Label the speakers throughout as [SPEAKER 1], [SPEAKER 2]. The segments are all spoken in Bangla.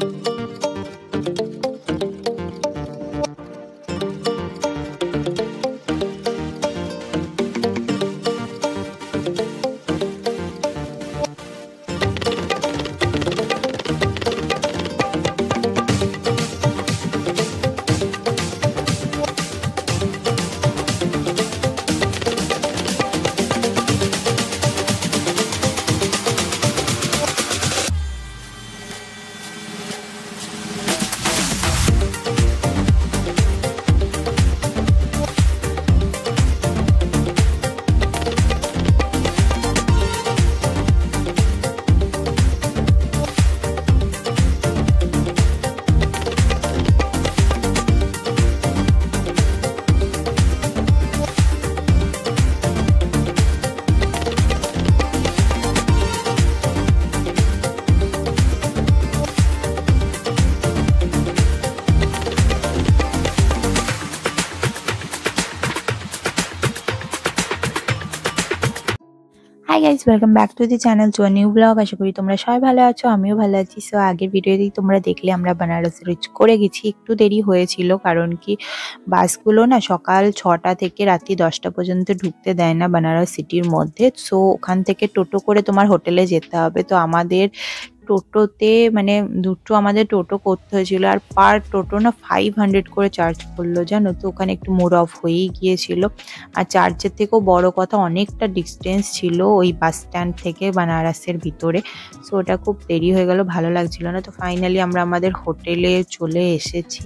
[SPEAKER 1] High guys, welcome back to the channel to a new blog. আশা করি তোমরা সবাই ভালো আছো, আমিও ভালো আছি। সো আগের ভিডিওতেই তোমরা দেখলে আমরা বেনারস রিচ করে গেছি। একটু দেরি হয়েছিল কারণ কি বাসগুলো না সকাল 6টা থেকে রাত্রি 10টা পর্যন্ত ঢুকতে দেয় না বেনারস সিটির মধ্যে। সো ওখান থেকে টোটো করে তোমার হোটেলে যেতে হবে। তো আমাদের টোটোতে মানে দুটো আমাদের টোটো করতে হয়েছিল, আর পার টোটো না 500 করে চার্জ করলো, জানো তো। ওখানে একটু মুড অফ হয়েই গিয়েছিল। আর চার্চের থেকেও বড় কথা, অনেকটা ডিস্টেন্স ছিল ওই বাস স্ট্যান্ড থেকে বানারসের ভিতরে। সো ওটা খুব দেরি হয়ে গেল, ভালো লাগছিল না। তো ফাইনালি আমরা আমাদের হোটেলে চলে এসেছি।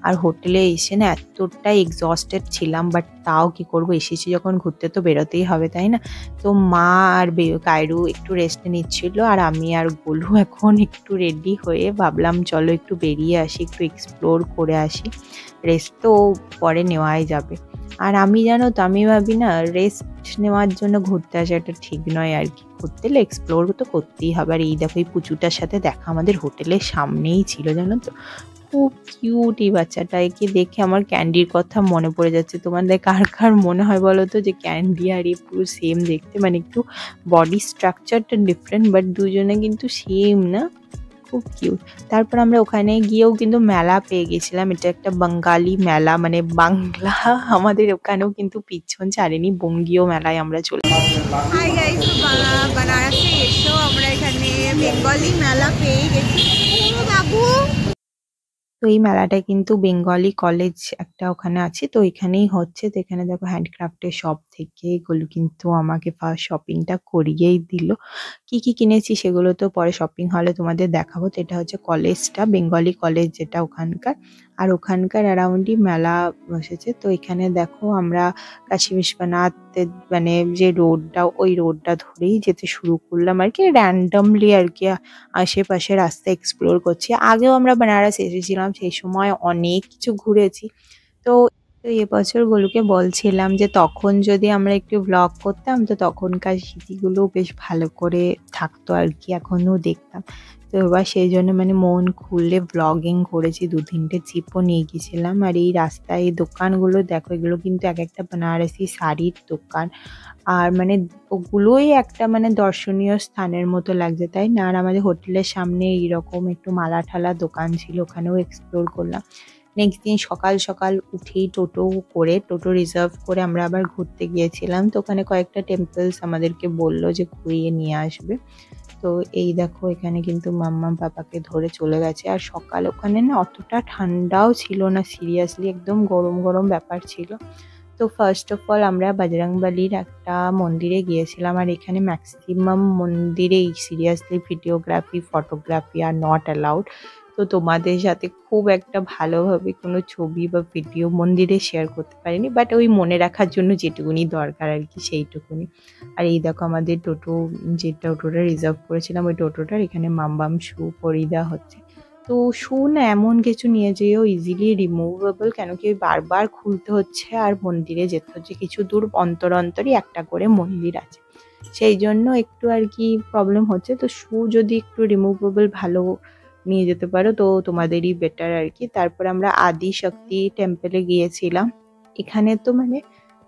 [SPEAKER 1] আর হোটেলে এসে না এতটাই এক্সস্টেড ছিলাম, বাট তাও কি করব, এসেছি যখন ঘুরতে তো বেরোতেই হবে, তাই না। তো মা আর কায়রু একটু রেস্ট নিচ্ছিল, আর আমি আর গোলু এখন একটু রেডি হয়ে ভাবলাম চলো একটু বেরিয়ে আসি, একটু এক্সপ্লোর করে আসি। রেস্ট তো পরে নেওয়াই যাবে। আর আমি জানো তো, আমি ভাবি না রেস্ট নেওয়ার জন্য ঘুরতে আসা এটা ঠিক নয় আর কি। ঘুরতে এলে এক্সপ্লোর তো করতেই হবে। আর এই দেখো, এই পুচুটার সাথে দেখা আমাদের হোটেলের সামনেই ছিল, জানো তো। খুব কিউট এই বাচ্চাটা, একে দেখে আমার ক্যান্ডির কথা মনে পড়ে যাচ্ছে। তোমাদের কার কার মনে হয় বলো তো যে ক্যান্ডি আর এ পুরো সেম দেখতে, মানে একটু বডি স্ট্রাকচারটা ডিফারেন্ট, বাট দুজনে কিন্তু সেম না। খুব কিউট। তারপর আমরা ওখানে গিয়েও কিন্তু মেলা পেয়ে গেছিলাম। এটা একটা বাঙালি মেলা, মানে বাংলা আমাদের ওখানেও কিন্তু পিছন ছাড়েনি, বঙ্গীয় মেলায় আমরা চলে।
[SPEAKER 2] হাই গাইস, বানারসে এসেও আমরা এখানে বেঙ্গলি মেলা পেয়ে গেছি। ও বাবু,
[SPEAKER 1] তো এই মেলাটা কিন্তু বেঙ্গলি কলেজ একটা ওখানে আছে, তো এখানেই হচ্ছে। তো এখানে দেখো হ্যান্ডক্রাফটের শপ থেকে এগুলো কিন্তু আমাকে ফার্স্ট শপিংটা করিয়েই দিল। কি কি কিনেছি সেগুলো তো পরে শপিং হলে তোমাদের দেখাবো। তো এটা হচ্ছে কলেজটা, বেঙ্গলি কলেজ যেটা ওখানকার। আর ওখানকার অ্যারাউন্ডই মেলা বসেছে। তো এখানে দেখো আমরা কাশী বিশ্বনাথ মানে যে রোডটা, ওই রোডটা ধরেই যেতে শুরু করলাম আর কি, র্যান্ডমলি আর কি আশেপাশে রাস্তা এক্সপ্লোর করছি। আগেও আমরা বেনারস এসেছিলাম, সেই সময় অনেক কিছু ঘুরেছি। তো তো এবছর গোলুকে বলছিলাম যে তখন যদি আমরা একটু ব্লগ করতাম, তো তখনকার স্মৃতিগুলো বেশ ভালো করে থাকতো আর কি, এখনো দেখতাম। তো এবার সেই জন্য মানে মন খুলে ব্লগিং করেছি। 2-3টে চিপও নিয়ে গেছিলাম। আর এই রাস্তায় এই দোকানগুলো দেখো, এগুলো কিন্তু এক একটা বেনারসি শাড়ির দোকান। আর মানে ওগুলোই একটা মানে দর্শনীয় স্থানের মতো লাগছে, তাই না। আর আমাদের হোটেলের সামনে এইরকম একটু মালা ঠালা দোকান ছিল, ওখানেও এক্সপ্লোর করলাম। নেক্সট দিন সকাল সকাল উঠেই টোটো রিজার্ভ করে আমরা আবার ঘুরতে গিয়েছিলাম। তো ওখানে কয়েকটা টেম্পলস আমাদেরকে বললো যে ঘুরিয়ে নিয়ে আসবে। তো এই দেখো, এখানে কিন্তু মাম্মা পাপাকে ধরে চলে গেছে। আর সকাল ওখানে না অতটা ঠান্ডাও ছিল না, সিরিয়াসলি একদম গরম গরম ব্যাপার ছিল। তো ফার্স্ট অফ অল আমরা বজরংবলির একটা মন্দিরে গিয়েছিলাম। আর এখানে ম্যাক্সিমাম মন্দিরেই seriously videography, photography are not allowed. তো তোমাদের সাথে খুব একটা ভালোভাবে কোনো ছবি বা ভিডিও মন্দিরে শেয়ার করতে পারিনি, বাট ওই মনে রাখার জন্য যেটুকুনি দরকার আর কি, সেইটুকুনি। আর এই দেখো আমাদের টোটো, যে টোটোটা রিজার্ভ করেছিলাম, ওই টোটোটার এখানে মাম্বাম শু পরিয়ে দেওয়া হচ্ছে। তো শু না এমন কিছু নিয়ে যেও ইজিলি রিমুভেবল, কেন কি ওই বারবার খুলতে হচ্ছে আর মন্দিরে যেতে হচ্ছে। কিছু দূর অন্তর অন্তরই একটা করে মন্দির আছে, সেই জন্য একটু আর কি প্রবলেম হচ্ছে। তো শু যদি একটু রিমুভেবল ভালো নিয়ে যেতে পারো তো তোমাদেরই বেটার আর কি। তারপর আমরা আদি শক্তি টেম্পলে গিয়েছিলাম। এখানে তো মানে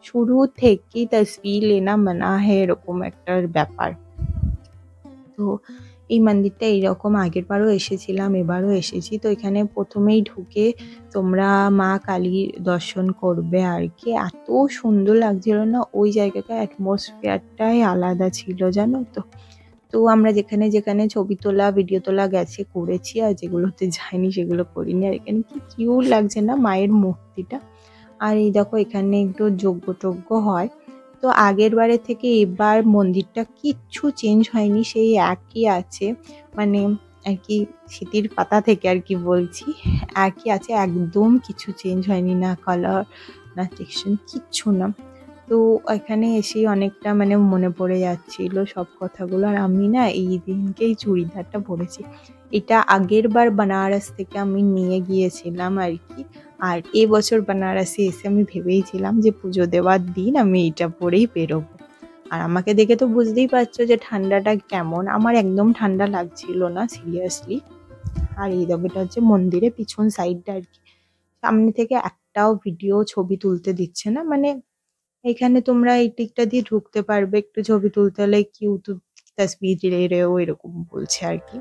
[SPEAKER 1] শুরু থেকেই তসবির লেনা মানা হে, এরকম একটা ব্যাপার। তো এই মন্দিরটা এইরকম আগের বারও এসেছিলাম, এবারও এসেছি। তো এখানে প্রথমেই ঢুকে তোমরা মা কালীর দর্শন করবে আর কি। এত সুন্দর লাগছিল না, ওই জায়গাটা অ্যাটমসফিয়ারটাই আলাদা ছিল জানো তো। তো আমরা যেখানে যেখানে ছবি তোলা ভিডিও তোলা গেছে করেছি, আর যেগুলোতে যাইনি সেগুলো করিনি। আর এখানে কি কিউট লাগছে না মায়ের মূর্তিটা। আর এই দেখো এখানে একটু যজ্ঞ টজ্ঞ হয়। তো আগের বারের থেকে এবার মন্দিরটা কিচ্ছু চেঞ্জ হয়নি, সেই একই আছে। মানে আর কি স্মৃতির পাতা থেকে আর কি বলছি, একই আছে, একদম কিছু চেঞ্জ হয়নি, না কালার না টেক্সচার কিচ্ছু না। তো এখানে এসেই অনেকটা মানে মনে পড়ে যাচ্ছিল সব কথাগুলো। আর আমি না এই দিনকেই চুড়িদারটা পরেছি, এটা আগের বার বানারস থেকে আমি নিয়ে গিয়েছিলাম আর কি। আর এবছর বানারসে এসে আমি ভেবেইছিলাম যে পুজো দেওয়ার দিন আমি এইটা পরেই বেরোবো। আর আমাকে দেখে তো বুঝতেই পারছো যে ঠান্ডাটা কেমন, আমার একদম ঠান্ডা লাগছিল না সিরিয়াসলি। আর এই দেখো এটা হচ্ছে মন্দিরের পিছন সাইডটা আর কি। সামনে থেকে একটাও ভিডিও ছবি তুলতে দিচ্ছে না, মানে এখানে তোমরা এই দিকটা দিয়ে ঢুকতে পারবে, একটু ছবি তুলতে হলে কিউ তো তসবির ले रहे हो এরকম বলছে আর কি।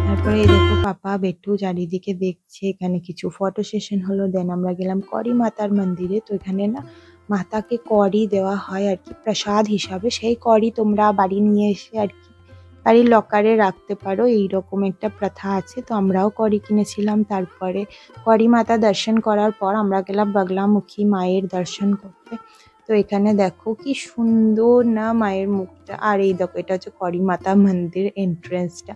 [SPEAKER 1] তারপরে এই দেখো পাপা বেটু চারিদিকে দেখছে, এখানে কিছু ফটো সেশন হলো। দেন আমরা গেলাম করি মাতার মন্দিরে। তো এখানে না মাতাকে করি দেওয়া হয় আর কি প্রসাদ হিসাবে, সেই করি তোমরা বাড়ি নিয়ে এসে আর কি বাড়ির লকারে রাখতে পারো, এইরকম একটা প্রথা আছে। তো আমরাও করি কিনেছিলাম। তারপরে করি মাতা দর্শন করার পর আমরা গেলাম বাগলামুখী মায়ের দর্শন করতে। তো এখানে দেখো কি সুন্দর না মায়ের মুখটা। আর এই দেখো এটা হচ্ছে করি মাতা মন্দির এন্ট্রেন্সটা,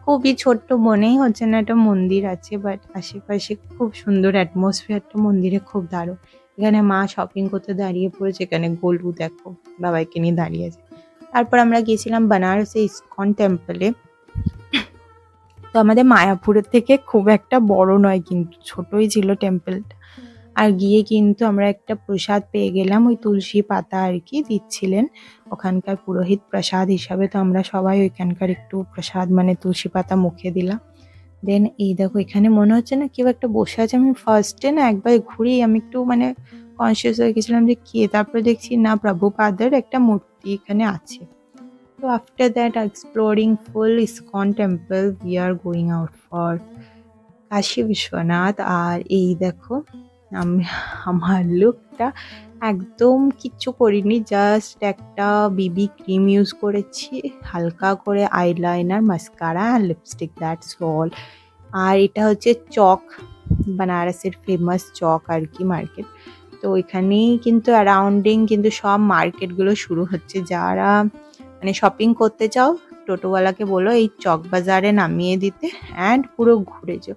[SPEAKER 1] খুবই ছোট্ট, মনেই হচ্ছে না একটা মন্দির আছে, বাট আশেপাশে খুব সুন্দর অ্যাটমসফিয়ারটা মন্দিরে খুব দারুণ। এখানে মা শপিং করতে দাঁড়িয়ে পড়েছে, এখানে গোলু দেখো বাবাইকে নিয়ে দাঁড়িয়ে আছে। তারপর আমরা গিয়েছিলাম বানারসে ইসকন টেম্পলে। তো আমাদের মায়াপুরের থেকে খুব একটা বড় নয়, কিন্তু ছোটই ছিল টেম্পলটা। আর গিয়ে কিন্তু আমরা একটা প্রসাদ পেয়ে গেলাম, ওই তুলসী পাতা আর কি দিচ্ছিলেন ওখানকার পুরোহিত প্রসাদ হিসাবে। তো আমরা সবাই ওইখানকার একটু প্রসাদ মানে তুলসী পাতা মুখে দিলাম। দেন এই দেখো এখানে মনে হচ্ছে না কেউ একটা বসে আছে। আমি ফার্স্টে না একবার ঘুরেই আমি একটু মানে কনসিয়াস হয়ে গেছিলাম যে কে, তারপরে দেখছি না প্রভুপাদের একটা মূর্তি এখানে আছে। তো after that exploring full ISKCON temple we are going out for Kashi Vishwanath. আর এই দেখো আমি আমার লুকটা একদম কিচ্ছু করিনি, জাস্ট একটা বিবি ক্রিম ইউজ করেছি, হালকা করে আইলাইনার মাস্কারা আর লিপস্টিক, দ্যাটস অল। আর এটা হচ্ছে চক, বানারসের ফেমাস চক আর কি মার্কেট। তো এখানেই কিন্তু অ্যারাউন্ডিং কিন্তু সব মার্কেটগুলো শুরু হচ্ছে। যারা মানে শপিং করতে চাও টোটোওয়ালাকে বলো এই চক বাজারে নামিয়ে দিতে অ্যান্ড পুরো ঘুরে যাও।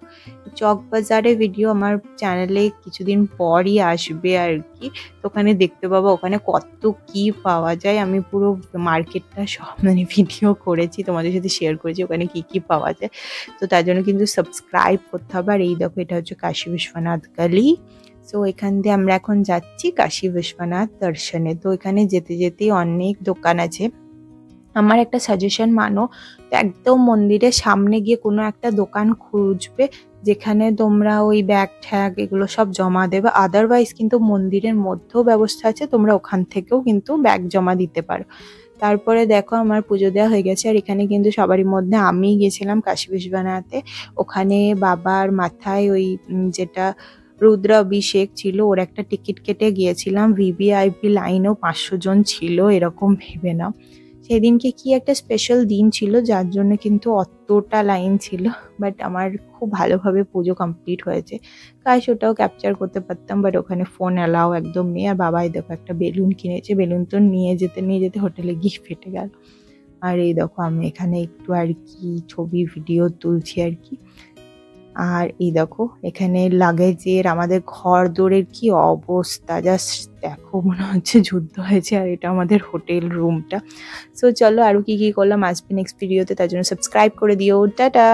[SPEAKER 1] চক বাজারে ভিডিও আমার চ্যানেলে কিছুদিন পরই আসবে আর কি। তো ওখানে দেখতে পাবো ওখানে কত কি পাওয়া যায়। আমি পুরো মার্কেটটা সব মানে ভিডিও করেছি, তোমাদের সাথে শেয়ার করেছি ওখানে কি কি পাওয়া যায়। তো তার জন্য কিন্তু সাবস্ক্রাইব করতে হবে। আর এই দেখো এটা হচ্ছে কাশী বিশ্বনাথ গলি। সো এখান দিয়ে আমরা এখন যাচ্ছি কাশী বিশ্বনাথ দর্শনে। তো এখানে যেতে যেতেই অনেক দোকান আছে। আমার একটা সাজেশন মানো, তো একদম মন্দিরের সামনে গিয়ে কোনো একটা দোকান খুঁজবে যেখানে তোমরা ওই ব্যাগ ঠ্যাগ এগুলো সব জমা দেবে। আদারওয়াইজ কিন্তু মন্দিরের মধ্যেও ব্যবস্থা আছে, তোমরা ওখান থেকেও কিন্তু ব্যাগ জমা দিতে পারো। তারপরে দেখো আমার পুজো দেওয়া হয়ে গেছে। আর এখানে কিন্তু সবারই মধ্যে আমি গেছিলাম কাশী বিশ্বনাথে। ওখানে বাবার মাথায় ওই যেটা রুদ্রাভিষেক ছিল ওর একটা টিকিট কেটে গিয়েছিলাম। ভিভিআইপি লাইনেও 500 জন ছিল এরকম ভেবে নাও। সেদিনকে কি একটা স্পেশাল দিন ছিল যার জন্য কিন্তু অতটা লাইন ছিল, বাট আমার খুব ভালোভাবে পুজো কমপ্লিট হয়েছে। কাশ ওটাও ক্যাপচার করতে পারতাম, বাট ওখানে ফোন অ্যালাও একদম নেই। আর বাবাই দেখো একটা বেলুন কিনেছে, বেলুন তো নিয়ে যেতে হোটেলে গিয়ে ফেটে গেল। আর এই দেখো আমি এখানে একটু আর কি ছবি ভিডিও তুলছি আর কি। আর এই দেখো এখানে লাগেজের আমাদের ঘর দোরের কি অবস্থা, জাস্ট দেখো মনে হচ্ছে যুদ্ধ হয়েছে। আর এটা আমাদের হোটেল রুমটা। সো চলো আরো কি কি করলাম আসবে নেক্সট ভিডিওতে, তার জন্য সাবস্ক্রাইব করে দিও। টাটা।